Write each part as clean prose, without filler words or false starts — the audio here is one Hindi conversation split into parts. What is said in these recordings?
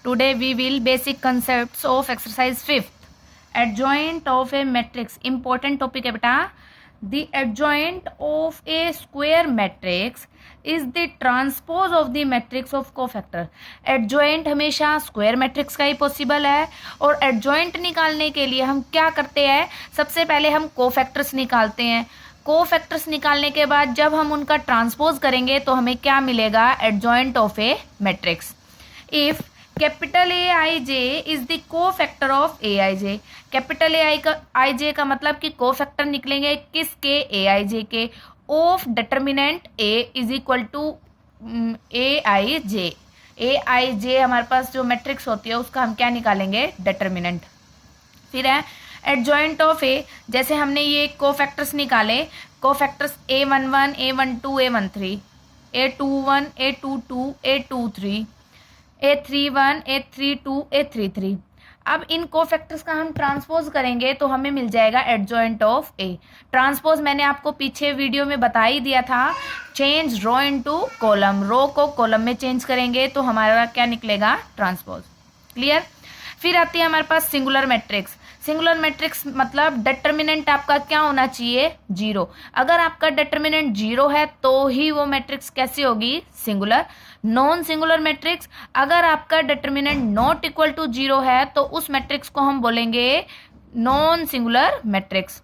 Today we will basic concepts of exercise 5th. Adjoint of a matrix. Important topic है बेटा. The adjoint of a square matrix is the transpose of the matrix of cofactor. Adjoint हमेशा square matrix का ही possible है और adjoint निकालने के लिए हम क्या करते हैं, सबसे पहले हम cofactors निकालते हैं. कोफैक्टर्स निकालने के बाद जब हम उनका ट्रांसपोज करेंगे तो हमें क्या मिलेगा, adjoint of A matrix. If capital A I J is the cofactor of A I J. Capital I J का मतलब कि कोफैक्टर निकलेंगे किसके, ए आई जे के, of determinant A is equal to A I J. A I J हमारे पास जो मैट्रिक्स होती है उसका हम क्या निकालेंगे, डिटर्मिनेंट. फिर है एडजॉइंट ऑफ ए. जैसे हमने ये कोफैक्टर्स निकाले, cofactors A11, A12, A13, A21, A22, A23, A31, A32, A33. अब इन कोफैक्टर्स का हम ट्रांसपोज करेंगे तो हमें मिल जाएगा एडजॉइंट ऑफ ए. ट्रांसपोज मैंने आपको पीछे वीडियो में बता ही दिया था. चेंज रो इनटू कॉलम, रो को कॉलम में चेंज करेंगे तो हमारा क्या निकलेगा, ट्रांसपोज. क्लियर. फिर आती है हमारे पास सिंगुलर मैट्रिक्स. सिंगुलर मैट्रिक्स मतलब डिटर्मिनेंट आपका क्या होना चाहिए, जीरो. अगर आपका डिटर्मिनेंट जीरो है तो ही वो मैट्रिक्स कैसी होगी, सिंगुलर. नॉन सिंगुलर मैट्रिक्स, अगर आपका determinant not equal to zero है तो उस मैट्रिक्स को हम बोलेंगे non singular matrix.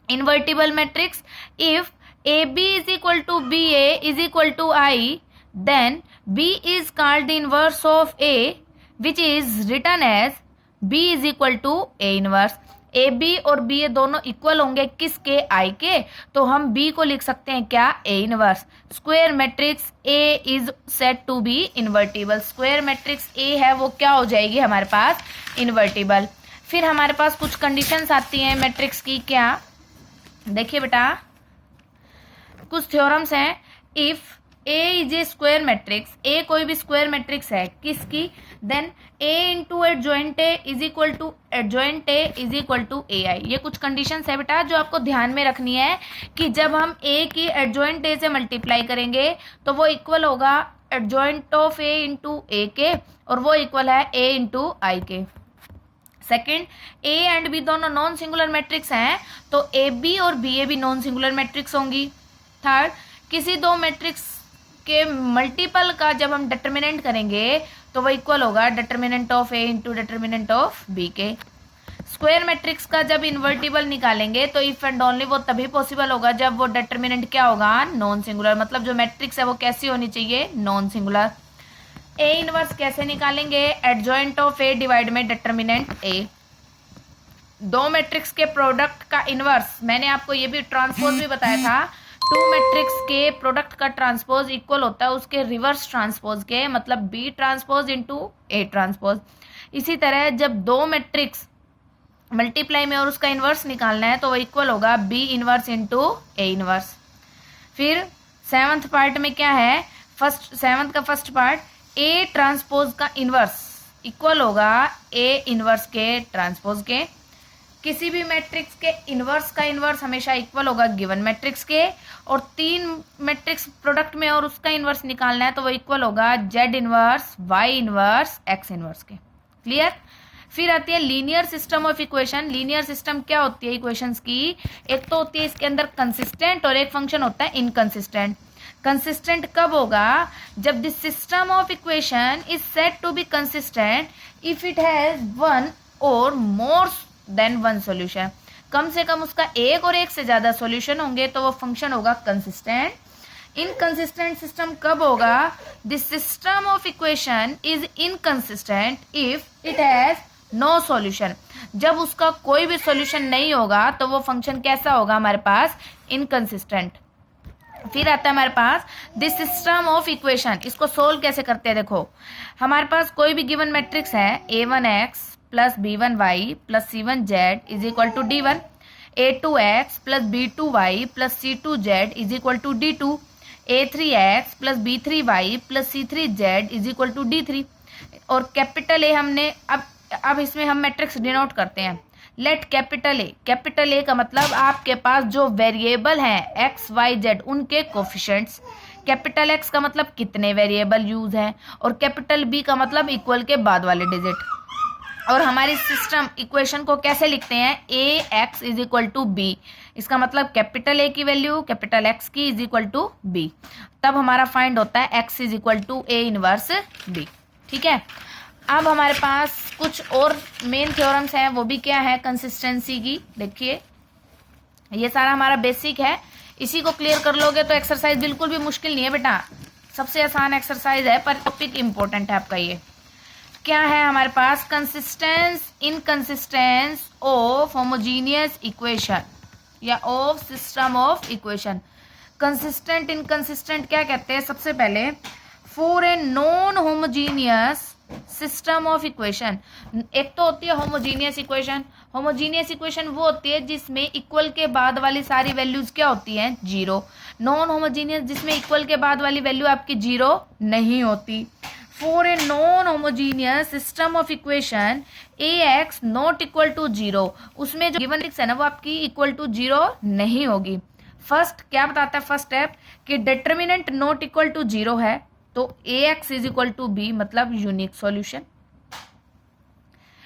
Invertible matrix, if A B is equal to B A is equal to I, then B is called the inverse of A which is written as B is equal to A inverse. A B और बी ए दोनों इक्वल होंगे किसके, आई के, तो हम B को लिख सकते हैं क्या, A inverse. Square matrix A is said to be invertible. Square matrix A है वो क्या हो जाएगी हमारे पास, इन्वर्टिबल. फिर हमारे पास कुछ कंडीशंस आती हैं मैट्रिक्स की. क्या, देखिए बेटा, कुछ थ्योरम्स हैं. If A is a square matrix, A कोई भी स्क्वायर मैट्रिक्स है किसकी, then A into adjoint A is equal to adjoint A is equal to A I. ये कुछ कंडीशंस है बेटा जो आपको ध्यान में रखनी है कि जब हम A की एडजॉइंट A से मल्टीप्लाई करेंगे तो वो इक्वल होगा एडजॉइंट ऑफ A इंटू ए के, और वो इक्वल है A इंटू आई के. सेकेंड, A एंड B दोनों नॉन सिंगुलर मैट्रिक्स हैं तो ए बी और बी ए भी नॉन सिंगुलर मैट्रिक्स होंगी. थर्ड, किसी दो मैट्रिक्स के मल्टीपल का जब हम डिटर्मिनेंट करेंगे तो वो इक्वल होगा determinant of A into determinant of B के. स्क्वायर मैट्रिक्स का जब इन्वर्टिबल निकालेंगे तो इफ एंड ओनली वो तभी पॉसिबल होगा जब वो डिटर्मिनेंट क्या होगा, नॉन सिंगुलर. मतलब जो मैट्रिक्स है वो कैसी होनी चाहिए, नॉन सिंगुलर. ए इनवर्स कैसे निकालेंगे, एडजॉइंट ऑफ ए डिवाइड में डिटर्मिनेंट ए. दो मैट्रिक्स के प्रोडक्ट का इनवर्स, मैंने आपको ये भी ट्रांसपोज भी बताया था. टू मैट्रिक्स के प्रोडक्ट का ट्रांसपोज इक्वल होता है उसके रिवर्स ट्रांसपोज के, मतलब B transpose into A transpose. इसी तरह जब दो मैट्रिक्स मल्टीप्लाई में और उसका इन्वर्स निकालना है तो वो इक्वल होगा B inverse into A inverse. फिर सेवंथ पार्ट में क्या है, सेवंथ का फर्स्ट पार्ट, ए ट्रांसपोज का इनवर्स इक्वल होगा ए इनवर्स के ट्रांसपोज के. किसी भी मैट्रिक्स के इनवर्स का इनवर्स हमेशा इक्वल होगा गिवन मैट्रिक्स के, और तीन मैट्रिक्स प्रोडक्ट में और उसका इनवर्स निकालना है तो वो इक्वल होगा Z inverse, Y inverse, X inverse के. क्लियर. फिर आती है linear system of equation. Linear system क्या होती है इक्वेशंस की, एक तो होती है इसके अंदर कंसिस्टेंट और एक फंक्शन होता है इनकंसिस्टेंट. कंसिस्टेंट कब होगा, जब the system of equation is said to be consistent if it has one or more than one solution. कम से कम उसका एक और एक से ज्यादा सॉल्यूशन होंगे तो वो फंक्शन होगा कंसिस्टेंट. इनकंसिस्टेंट सिस्टम कब होगा, the system of equation is inconsistent if it has no solution. जब उसका कोई भी सॉल्यूशन नहीं होगा तो वो फंक्शन कैसा होगा हमारे पास, इनकंसिस्टेंट. फिर आता है हमारे पास द सिस्टम ऑफ इक्वेशन. इसको सोल्व कैसे करते हैं, देखो हमारे पास कोई भी गिवन मैट्रिक्स है, a1x plus b1y plus c1z is equal to d1, a2x plus b2y plus c2z is equal to d2, a3x plus b3y plus c3z is equal to d3. और कैपिटल ए हमने अब इसमें हम मैट्रिक्स डिनोट करते हैं. लेट कैपिटल ए का मतलब आपके पास जो वेरिएबल हैं एक्स वाई जेड उनके कोफिशिएंट्स. कैपिटल एक्स का मतलब कितने वेरिएबल यूज है, और कैपिटल बी का मतलब इक्वल के बाद वाले डिजिट। और हमारी सिस्टम इक्वेशन को कैसे लिखते हैं, A X is equal to B, इसका मतलब कैपिटल ए की वैल्यू कैपिटल एक्स की इज इक्वल टू बी, तब हमारा फाइंड होता है X is equal to A inverse B. ठीक है, अब हमारे पास कुछ और मेन थ्योरम्स हैं, वो भी क्या है, कंसिस्टेंसी की। देखिए ये सारा हमारा बेसिक है, इसी को क्लियर कर लोगे तो एक्सरसाइज बिल्कुल भी मुश्किल नहीं है बेटा, सबसे आसान एक्सरसाइज है, पर टॉपिक इंपॉर्टेंट है आपका। ये क्या है हमारे पास, consistence inconsistence of homogeneous equation या of system of equation. Consistent inconsistent क्या कहते हैं, सबसे पहले for a non homogeneous system of equation. एक तो होती है होमोजीनियस इक्वेशन, होमोजीनियस इक्वेशन वो होती है जिसमें इक्वल के बाद वाली सारी वैल्यूज क्या होती हैं, जीरो। नॉन होमोजीनियस जिसमें इक्वल के बाद वाली वैल्यू आपकी जीरो नहीं होती। For a non homogeneous system of equation A X not equal to zero, उसमें जो गिवन एक्स है ना वो आपकी इक्वल टू जीरो नहीं होगी। फर्स्ट क्या बताता है, फर्स्ट स्टेप कि determinant not equal to zero है, तो A X is equal to B मतलब unique solution.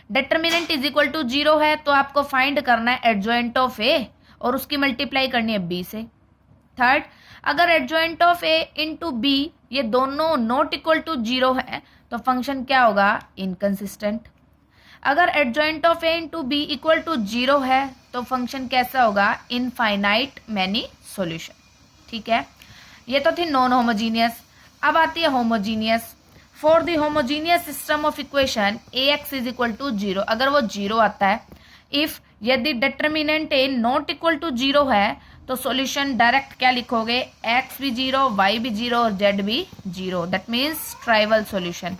Determinant is equal to zero है तो आपको फाइंड करना है एडजॉइंट ऑफ ए और उसकी मल्टीप्लाई करनी है बी से। थर्ड, अगर adjoint of A into B ये दोनों नॉट इक्वल टू जीरो है तो फंक्शन क्या होगा, इनकंसिस्टेंट। अगर adjoint of A into B equal to zero है तो फंक्शन कैसा होगा, इनफाइनाइट मैनी सॉल्यूशन। ठीक है, ये तो थी नॉन होमोजीनियस। अब आती है homogeneous. For the homogeneous system of equation A X is equal to zero, अगर वो जीरो आता है, इफ यदि determinant A not equal to zero है तो सॉल्यूशन डायरेक्ट क्या लिखोगे, एक्स भी जीरो, वाई भी जीरो और जेड भी zero, that means trivial solution.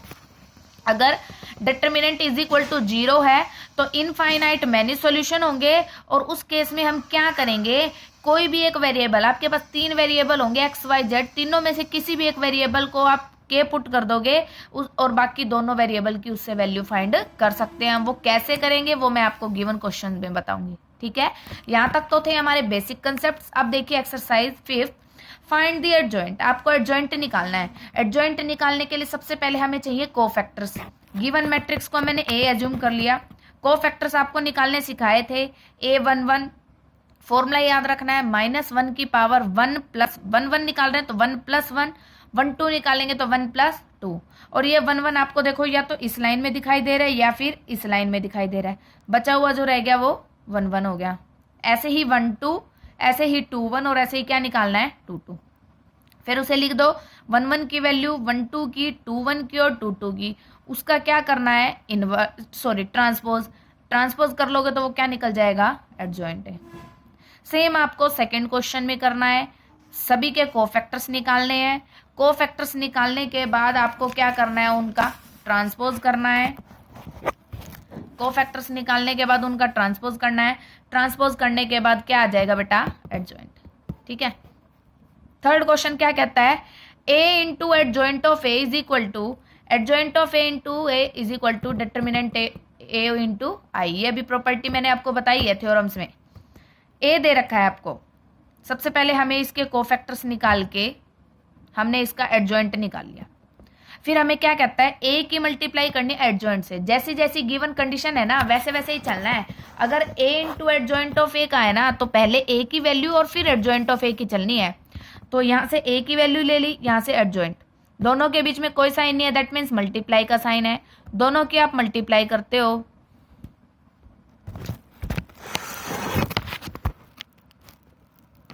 अगर determinant is equal to zero है तो इनफाइनाइट मैनी सॉल्यूशन होंगे, और उस केस में हम क्या करेंगे, कोई भी एक वेरिएबल, आपके पास तीन वेरिएबल होंगे एक्स वाई जेड, तीनों में से किसी भी एक वेरिएबल को आप के पुट कर दोगे और बाकी दोनों वेरिएबल की उससे वैल्यू फाइंड कर सकते हैं। वो कैसे करेंगे वो मैं आपको गिवन क्वेश्चन में बताऊंगी। ठीक है, यहाँ तक तो थे हमारे बेसिक कंसेप्ट। अब देखिए एक्सरसाइज 5, फाइंड द एडजॉइंट। आपको एडजॉइंट निकालना है। एडजॉइंट निकालने के लिए सबसे पहले हमें चाहिए कोफैक्टर्स। गिवन मैट्रिक्स को मैंने ए एज्यूम कर लिया, कोफैक्टर्स आपको निकालने सिखाए थे, A11 फॉर्मूला याद रखना है, -1 की पावर 1 प्लस 1 निकाल रहे हैं तो 1 प्लस 1, 1 2 निकालेंगे तो 1 प्लस 2, और ये 1 1 आपको देखो या तो इस लाइन में दिखाई दे रहा है या फिर इस लाइन में दिखाई दे रहा है, बचा हुआ जो रह गया वो 1 1 हो गया। ऐसे ही 1 2, ऐसे ही 2 1, और ऐसे ही क्या निकालना है 2 2। फिर उसे लिख दो 1 1 की वैल्यू 1 2 की, 2 1 की और 2 2 की, उसका क्या करना है ट्रांसपोज कर लोगे तो वो क्या निकल जाएगा, एडजॉइंट है। सेम आपको सेकंड क्वेश्चन में करना है, सभी के कोफैक्टर्स निकालने हैं। कोफैक्टर्स निकालने के बाद आपको क्या करना है, उनका ट्रांसपोज करना है। कोफैक्टर्स निकालने के बाद उनका ट्रांसपोज करना है। ट्रांसपोज करने के बाद क्या आ जाएगा बेटा, एडजॉइंट। ठीक है, थर्ड क्वेश्चन क्या कहता है, A into adjoint of A is equal to, adjoint of A into A is equal to determinant A into I. ये भी प्रॉपर्टी मैंने आपको बताई है थ्योरम्स में। ए दे रखा है आपको, सबसे पहले हमें इसके कोफैक्टर्स निकाल के हमने इसका एडजॉइंट निकाल लिया। फिर हमें क्या कहता है, ए की मल्टीप्लाई करनी एडजॉइंट से। जैसी जैसी गिवन कंडीशन है ना वैसे वैसे ही चलना है। अगर ए इंटू एडजॉइंट ऑफ ए का है ना तो पहले ए की वैल्यू और फिर एडजॉइंट ऑफ ए की चलनी है। तो यहाँ से ए की वैल्यू ले ली, यहाँ से एडजॉइंट, दोनों के बीच में कोई साइन नहीं है, दैट मीन्स मल्टीप्लाई का साइन है। दोनों की आप मल्टीप्लाई करते हो